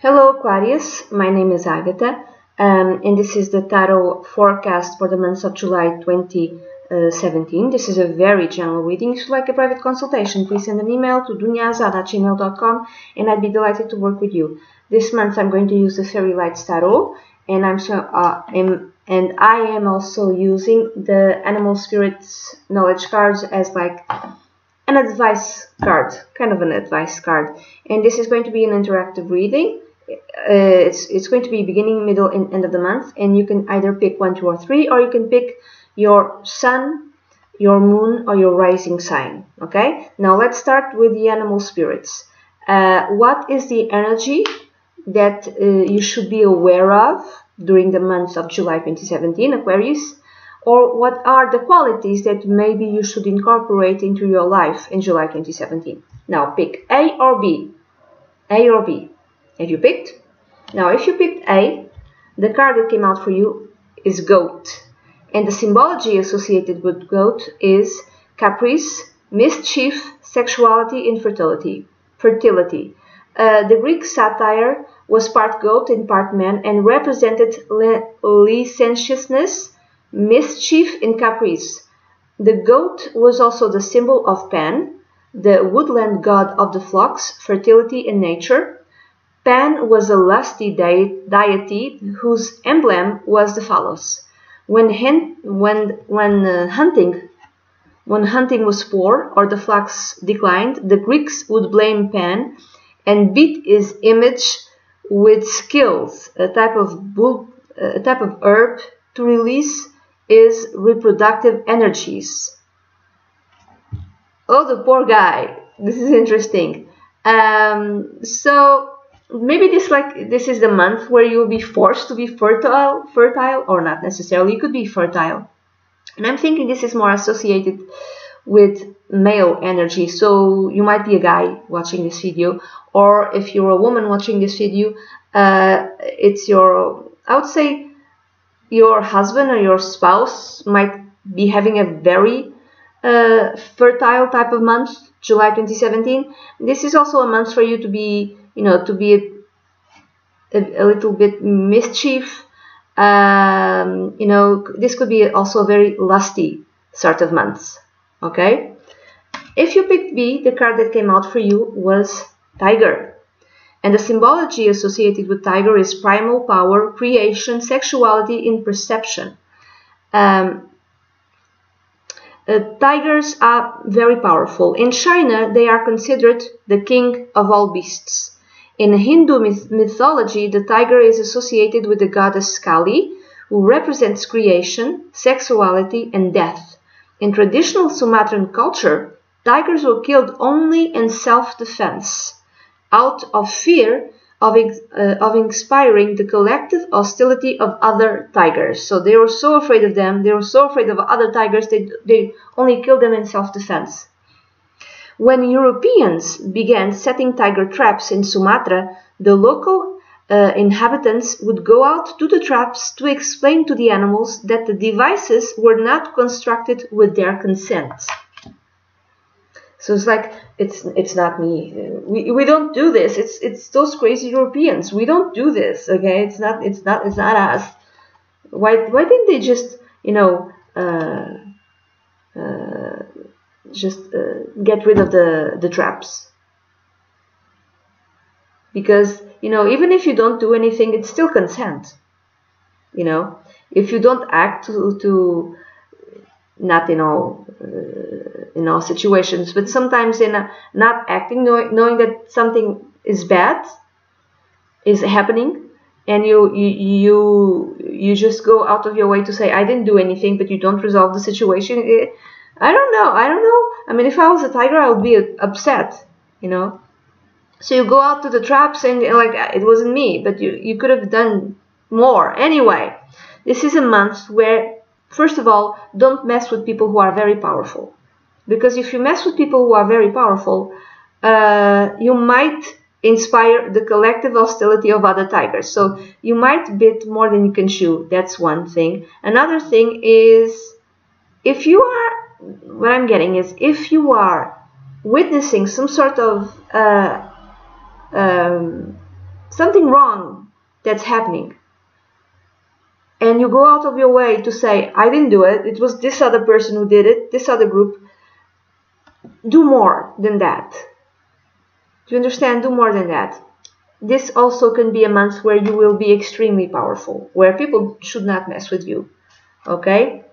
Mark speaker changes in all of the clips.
Speaker 1: Hello Aquarius, my name is Agatha, and this is the tarot forecast for the month of July 2017. This is a very general reading. If you'd like a private consultation, please send an email to dunyazade@gmail.com and I'd be delighted to work with you. This month I'm going to use the Fairy Lights Tarot, and I am also using the Animal Spirits Knowledge cards as like an advice card, kind of an advice card. And this is going to be an interactive reading. It's going to be beginning, middle, and end of the month, and you can either pick 1, 2, or 3, or you can pick your sun, your moon, or your rising sign. Okay, now let's start with the animal spirits. What is the energy that you should be aware of during the month of July 2017, Aquarius? Or what are the qualities that maybe you should incorporate into your life in July 2017? Now pick A or B. A or B. Have you picked? Now if you picked A, the card that came out for you is goat. And the symbology associated with goat is caprice, mischief, sexuality, and fertility. The Greek satyr was part goat and part man and represented licentiousness, mischief, and caprice. The goat was also the symbol of Pan, the woodland god of the flocks, fertility, and nature. Pan was a lusty deity whose emblem was the phallus. When hunting was poor or the flocks declined, the Greeks would blame Pan and beat his image with skills, a type of herb, to release his reproductive energies. Oh, the poor guy. This is interesting. So maybe this is the month where you'll be forced to be fertile, or not necessarily. You could be fertile. And I'm thinking this is more associated with male energy. So you might be a guy watching this video, or if you're a woman watching this video, it's I would say your husband or your spouse might be having a very fertile type of month, July 2017. This is also a month for you to be, to be a little bit mischief. This could be also a very lusty sort of month. Okay. If you picked B, the card that came out for you was Tiger. And the symbology associated with tiger is primal power, creation, sexuality, and perception. Tigers are very powerful. In China, they are considered the king of all beasts. In Hindu mythology, the tiger is associated with the goddess Kali, who represents creation, sexuality, and death. In traditional Sumatran culture, tigers were killed only in self-defense, out of fear of inspiring the collective hostility of other tigers. So they were so afraid of them, they were so afraid of other tigers, they only killed them in self-defense. When Europeans began setting tiger traps in Sumatra, the local inhabitants would go out to the traps to explain to the animals that the devices were not constructed with their consent. So it's like, it's not me. We don't do this. It's those crazy Europeans. We don't do this. Okay, it's not us. Why didn't they just get rid of the traps? Because even if you don't do anything, it's still consent. If you don't act to not in all situations, but sometimes in not acting, knowing that something is bad is happening, and you just go out of your way to say I didn't do anything, but you don't resolve the situation. I don't know. I mean, if I was a tiger, I would be upset. So you go out to the traps and like, it wasn't me, but you could have done more. Anyway, this is a month where, first of all, don't mess with people who are very powerful. Because if you mess with people who are very powerful, you might inspire the collective hostility of other tigers. So you might bite more than you can chew. That's one thing. Another thing is, if you are witnessing some sort of something wrong that's happening, and you go out of your way to say, I didn't do it, it was this other person who did it, this other group, do more than that. Do you understand? Do more than that. This also can be a month where you will be extremely powerful, where people should not mess with you. Okay?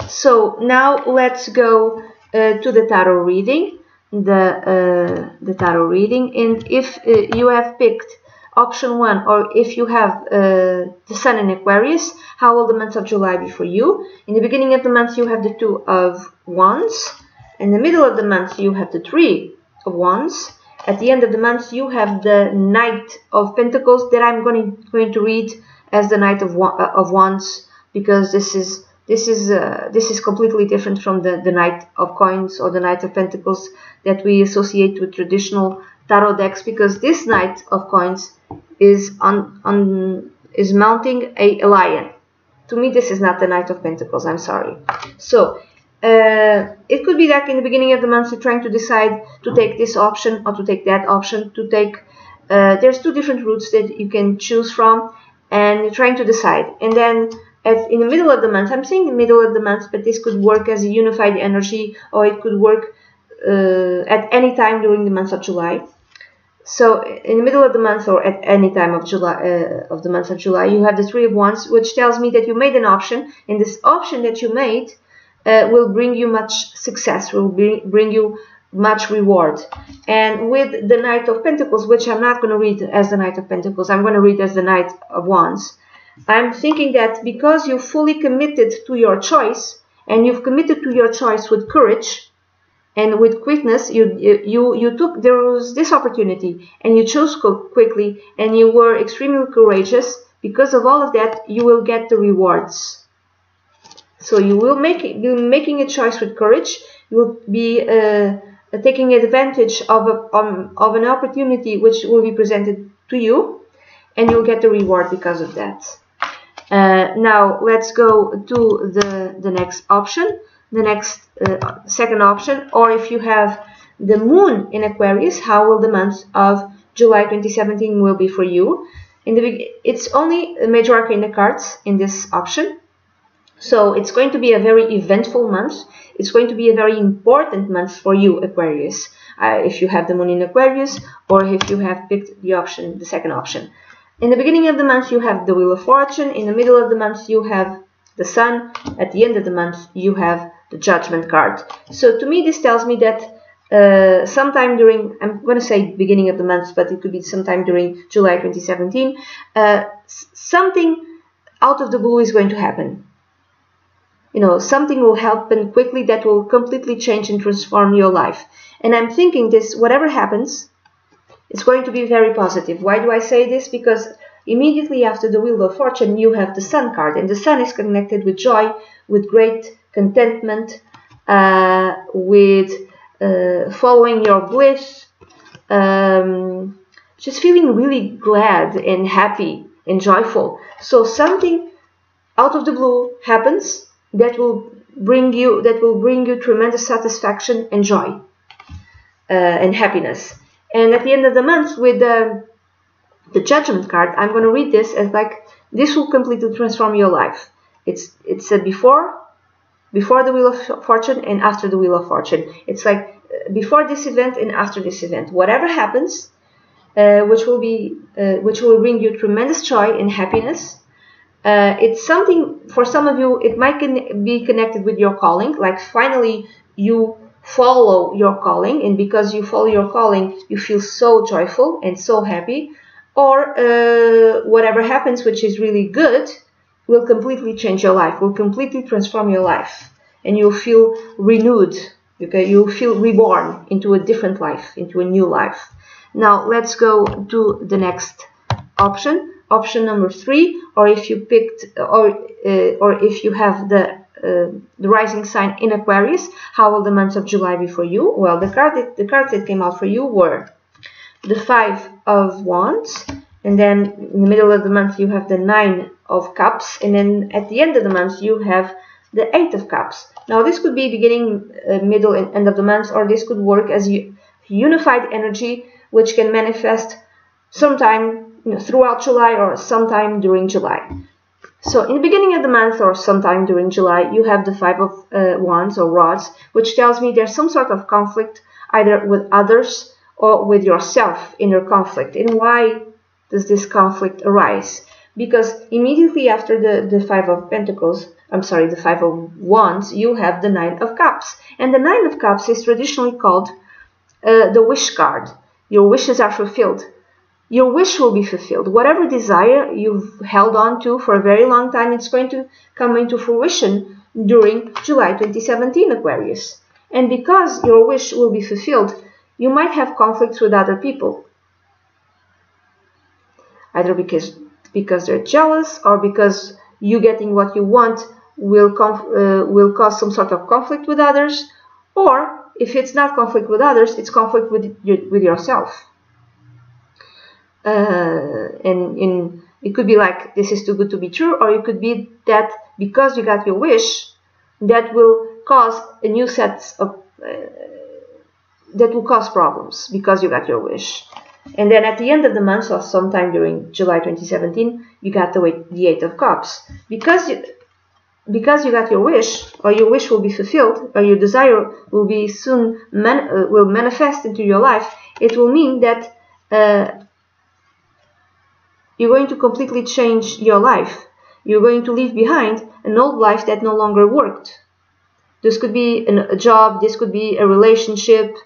Speaker 1: So now let's go to the tarot reading. The tarot reading, and if you have picked option 1, or if you have the Sun in Aquarius, how will the month of July be for you? In the beginning of the month you have the 2 of Wands. In the middle of the month you have the 3 of Wands. At the end of the month you have the Knight of Pentacles, that I'm going to read as the Knight of Wands, because this is completely different from the Knight of Coins or the Knight of Pentacles that we associate with traditional tarot decks, because this Knight of Coins is mounting a lion. To me, this is not the Knight of Pentacles. I'm sorry. So it could be that in the beginning of the month you're trying to decide to take this option or to take that option. To take there's 2 different routes that you can choose from, and you're trying to decide. And then in the middle of the month, I'm saying the middle of the month, but this could work as a unified energy, or it could work at any time during the month of July. So in the middle of the month, or at any time of the month of July, you have the 3 of Wands, which tells me that you made an option, and this option that you made will bring you much success, will bring you much reward. And with the Knight of Pentacles, which I'm not going to read as the Knight of Pentacles, I'm going to read as the Knight of Wands. I'm thinking that because you fully committed to your choice, and you've committed to your choice with courage and with quickness, there was this opportunity and you chose quickly, and you were extremely courageous. Because of all of that, you will get the rewards. So you will be making a choice with courage. You will be taking advantage of an opportunity which will be presented to you, and you'll get the reward because of that. Now let's go to the next option, the next second option. Or if you have the Moon in Aquarius, how will the month of July 2017 will be for you? It's only major arcana cards in this option, so it's going to be a very eventful month. It's going to be a very important month for you, Aquarius, if you have the Moon in Aquarius, or if you have picked the second option. In the beginning of the month you have the Wheel of Fortune. In the middle of the month you have the Sun. At the end of the month you have the Judgment card. So to me this tells me that sometime during, I'm going to say beginning of the month, but it could be sometime during July 2017, something out of the blue is going to happen. You know, something will happen quickly that will completely change and transform your life. And I'm thinking this, whatever happens, it's going to be very positive. Why do I say this? Because immediately after the Wheel of Fortune you have the Sun card, and the Sun is connected with joy, with great contentment, with following your bliss, just feeling really glad and happy and joyful. So something out of the blue happens that will bring you tremendous satisfaction and joy and happiness. And at the end of the month, with the Judgment card, I'm going to read this as like, this will completely transform your life. It's a before the Wheel of Fortune and after the Wheel of Fortune. It's like before this event and after this event. Whatever happens, which will bring you tremendous joy and happiness. It's something, for some of you, it might be connected with your calling. Like finally you follow your calling, and because you follow your calling, you feel so joyful and so happy. Or whatever happens, which is really good, will completely change your life, will completely transform your life, and you'll feel renewed. Okay, you'll feel reborn into a different life, into a new life. Now let's go to the next option, option number 3. Or if you picked, or if you have the rising sign in Aquarius, how will the month of July be for you? Well, the cards that came out for you were the 5 of Wands, and then in the middle of the month you have the 9 of Cups, and then at the end of the month you have the 8 of Cups. Now this could be beginning, middle, and end of the month, or this could work as a unified energy which can manifest sometime throughout July or sometime during July. So in the beginning of the month or sometime during July, you have the Five of Wands or Rods, which tells me there's some sort of conflict either with others or with yourself, inner conflict. And why does this conflict arise? Because immediately after the Five of Pentacles, the Five of Wands, you have the Nine of Cups. And the Nine of Cups is traditionally called the wish card. Your wishes are fulfilled. Your wish will be fulfilled. Whatever desire you've held on to for a very long time, it's going to come into fruition during July 2017, Aquarius. And because your wish will be fulfilled, you might have conflicts with other people. Either because they're jealous or because you getting what you want will cause some sort of conflict with others. Or if it's not conflict with others, it's conflict with yourself. And it could be like, this is too good to be true, or it could be that because you got your wish, that will cause a new set of that will cause problems because you got your wish. And then at the end of the month, or sometime during July 2017, you got the Eight of Cups. Because you got your wish, or your wish will be fulfilled, or your desire will be soon will manifest into your life, it will mean that you're going to completely change your life. You're going to leave behind an old life that no longer worked. This could be a job, this could be a relationship,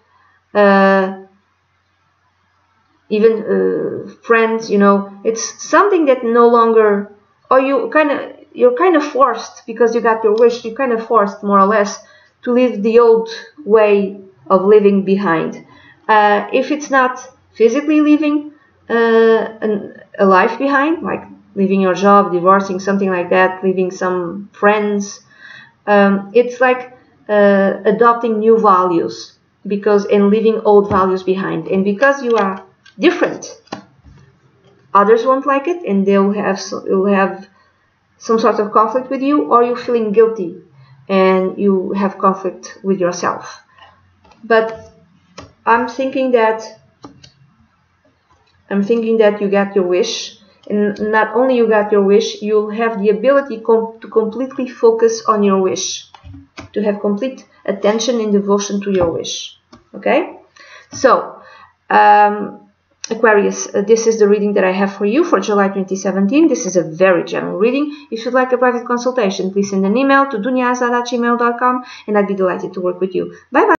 Speaker 1: even friends, It's something that no longer, or you're kind of forced, because you got your wish, you're kind of forced, more or less, to leave the old way of living behind. If it's not physically leaving a life behind, like leaving your job, divorcing, something like that, leaving some friends, it's like adopting new values and leaving old values behind. And because you are different, others won't like it, and they'll have some sort of conflict with you, or you're feeling guilty and you have conflict with yourself. But I'm thinking that you got your wish, and not only you got your wish, you'll have the ability to completely focus on your wish, to have complete attention and devotion to your wish. Okay? So, Aquarius, this is the reading that I have for you for July 2017. This is a very general reading. If you'd like a private consultation, please send an email to dunyazade@gmail.com, and I'd be delighted to work with you. Bye-bye.